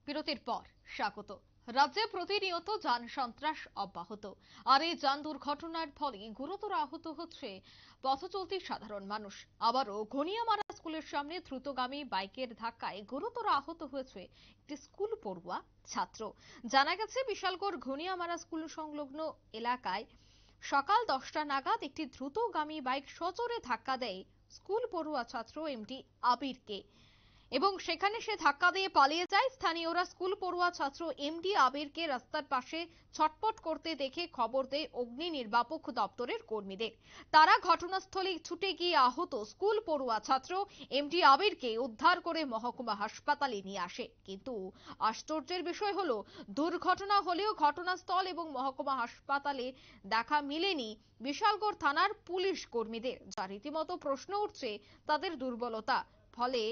বিরতির পর স্বাগত। রাজ্যে প্রতিনিয়ত যান সন্ত্রাস অব্যাহত, আর এই যান দুর্ঘটনার ফলে গুরুতর আহত হচ্ছে পথচলতি সাধারণ মানুষ। আবারও ঘনিয়ামারা স্কুলের সামনে দ্রুতগামী বাইকের ধাক্কায় গুরুতর আহত হয়েছে একটি স্কুল পড়ুয়া ছাত্র। জানা গেছে, বিশালগড় ঘনিয়ামারা স্কুল সংলগ্ন এলাকায় সকাল 10টা নাগাদ একটি দ্রুতগামী বাইক সজোরে ধাক্কা দেয় স্কুল পড়ুয়া ছাত্র এমডি আবিরকে, এবং সেখানে সে ধাক্কা দিয়ে পালিয়ে যায়। স্থানীয়রা স্কুল পড়ুয়া ছাত্র এমডি আবিরকে রাস্তার পাশে ছটপট করতে দেখে খবর দেয় অগ্নি নির্বাপক দপ্তরের কর্মীদের। তারা ঘটনাস্থলে ছুটে গিয়ে আহত স্কুল পড়ুয়া ছাত্র এমডি আবিরকে উদ্ধার করে মহকুমা হাসপাতালে নিয়ে আসে। কিন্তু আশ্চর্যের বিষয় হলো, দুর্ঘটনা হলেও ঘটনাস্থল এবং মহকুমা হাসপাতালে দেখা মিলেনি বিশালগড় থানার পুলিশ কর্মীদের, যা রীতিমতো প্রশ্ন উঠছে তাদের দুর্বলতা। ফলে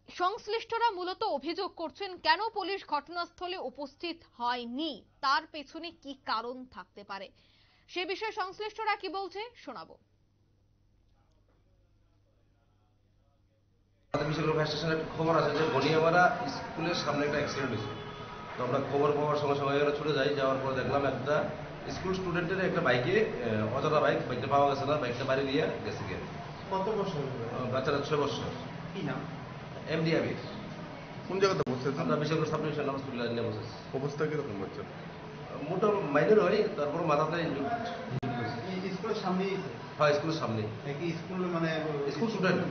সংশ্লিষ্টরা মূলত অভিযোগ করছেন, কেন পুলিশ ঘটনাস্থলে উপস্থিত হয়নি, তার পেছনে কি কারণ থাকতে পারে। সে বিষয়ে সংশ্লিষ্টরা কি বলছে শোনাবো। বিশালগড় ফায়ার স্টেশনে একটা খবর আছে যে ঘনিয়ামারা স্কুলের সামনে একটা অ্যাক্সিডেন্ট হয়েছে। তো আমরা খবর পাওয়ার সঙ্গে সঙ্গে এখানে ছুটে যাই। যাওয়ার পর দেখলাম একটা স্কুল স্টুডেন্টের একটা বাইকে, অজানা বাইকটা পাওয়া গেছে না, বাইকটা বাড়ি দিয়ে গেছে গিয়ে। কত বছর? বাচ্চারা 6 বছর। কি নাম? এমডি আবির। কোন জায়গাতে বসছে? আমরা বিশালগড় সাব ডিভিশন হসপিটালে নিয়ে বসেছি। অবস্থা কিরকম হচ্ছে? মোটা মাইনের হয়, তারপর মাথাতে স্কুলের সামনেই? হয় স্কুলের সামনে। কি স্কুল মানে স্কুল স্টুডেন্ট।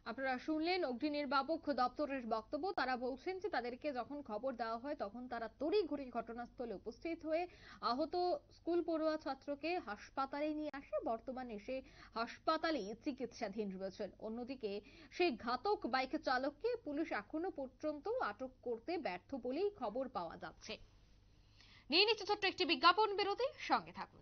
আপনারা শুনলেন অগ্নি নির্বাপক দপ্তরের বক্তব্য। তারা বলছেন যে তাদেরকে যখন খবর দেওয়া হয় তখন তারা তড়িঘড়ি ঘটনাস্থলে উপস্থিত হয়ে আহত স্কুল পড়ুয়া ছাত্রকে হাসপাতালে নিয়ে আসে। বর্তমানে সে হাসপাতালে চিকিৎসাধীন রয়েছেন। অন্যদিকে সেই ঘাতক বাইক চালককে পুলিশ এখনো পর্যন্ত আটক করতে ব্যর্থ বলেই খবর পাওয়া যাচ্ছে। নিয়ে নিচ্ছে ছোট্ট একটি বিজ্ঞাপন বিরতি, সঙ্গে থাকুন।